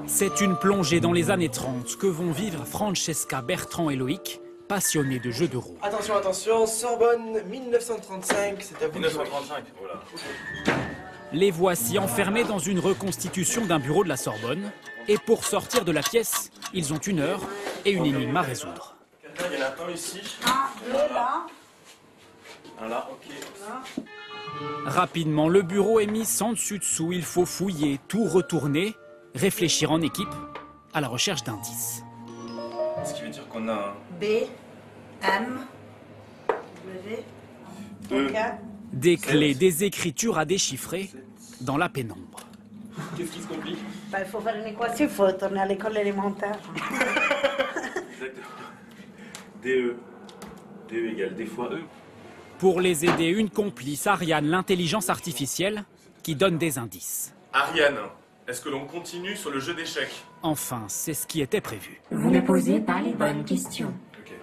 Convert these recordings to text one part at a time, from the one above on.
C'est une plongée dans les années 30 que vont vivre Francesca, Bertrand et Loïc, passionnés de jeux de rôle. Attention, attention, Sorbonne, 1935, c'est à vous. 1935, voilà. Les voici enfermés dans une reconstitution d'un bureau de la Sorbonne. Et pour sortir de la pièce, ils ont 1 heure et une énigme à résoudre. Il y en a un ici. Un, deux, là. Un là, ok. Rapidement, le bureau est mis sans dessus-dessous. Il faut fouiller, tout retourner, réfléchir en équipe à la recherche d'indices. Ce qui veut dire qu'on a un... B, M, W, Deux. K. Des clés, des écritures à déchiffrer dans la pénombre. Qu'est-ce qui se complique? Bah, il faut faire une équation, il faut retourner à l'école élémentaire. Exactement. DE. DE égale D fois E. Pour les aider, une complice, Ariane, l'intelligence artificielle, qui donne des indices. Ariane, est-ce que l'on continue sur le jeu d'échecs? Enfin, c'est ce qui était prévu. Vous ne posez pas les bonnes questions. Ok.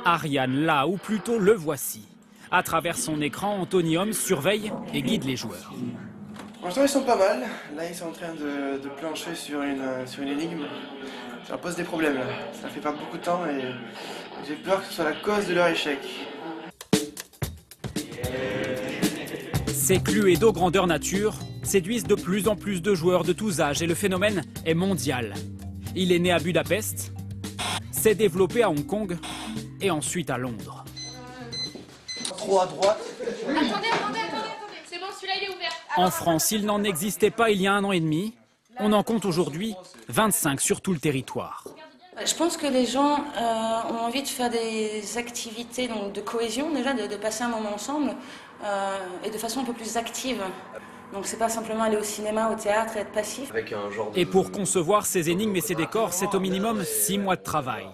Ariane, là, ou plutôt le voici. À travers son écran, Anthony Holmes surveille et guide les joueurs. Pour l'instant, ils sont pas mal. Là, ils sont en train de plancher sur une énigme. Ça leur pose des problèmes, là. Ça fait pas beaucoup de temps et j'ai peur que ce soit la cause de leur échec. Ces Cluedo grandeur nature séduisent de plus en plus de joueurs de tous âges et le phénomène est mondial. Il est né à Budapest, s'est développé à Hong Kong et ensuite à Londres. Trop à droite. Attendez, c'est bon, celui-là il est ouvert. En France, il n'en existait pas il y a 1 an et demi. On en compte aujourd'hui 25 sur tout le territoire. Je pense que les gens ont envie de faire des activités donc, de cohésion, déjà de passer un moment ensemble et de façon un peu plus active. Donc c'est pas simplement aller au cinéma, au théâtre et être passif. Et pour concevoir ces énigmes et ces décors, c'est au minimum 6 mois de travail.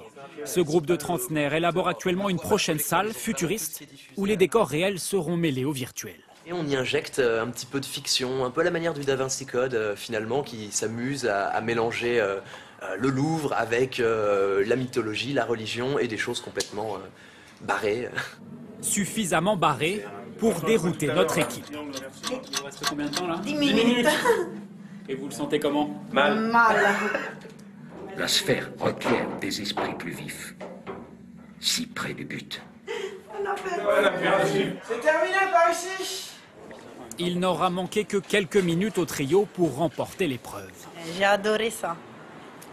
Ce groupe de trentenaires élabore actuellement une prochaine salle futuriste où les décors réels seront mêlés au virtuel. Et on y injecte un petit peu de fiction, un peu à la manière du Da Vinci Code finalement, qui s'amuse à mélanger le Louvre avec la mythologie, la religion et des choses complètement barrées. Suffisamment barré pour dérouter notre équipe. Il vous reste combien de temps là? 10 minutes. Et vous le sentez comment? Mal. Mal. La sphère requiert des esprits plus vifs. Si près du but. On a perdu. C'est terminé par ici. Il n'aura manqué que quelques minutes au trio pour remporter l'épreuve. J'ai adoré ça.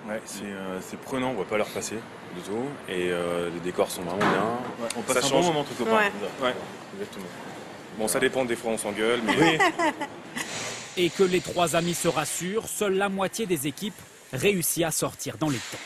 Ouais, c'est prenant, on va pas leur passer du tout. Et les décors sont vraiment bien. Ouais, on passe Ça un change. bon moment entre copains. Ouais. Ouais, exactement. Bon, ça dépend, des fois on s'engueule, mais... Et que les 3 amis se rassurent, seule la moitié des équipes réussit à sortir dans les temps.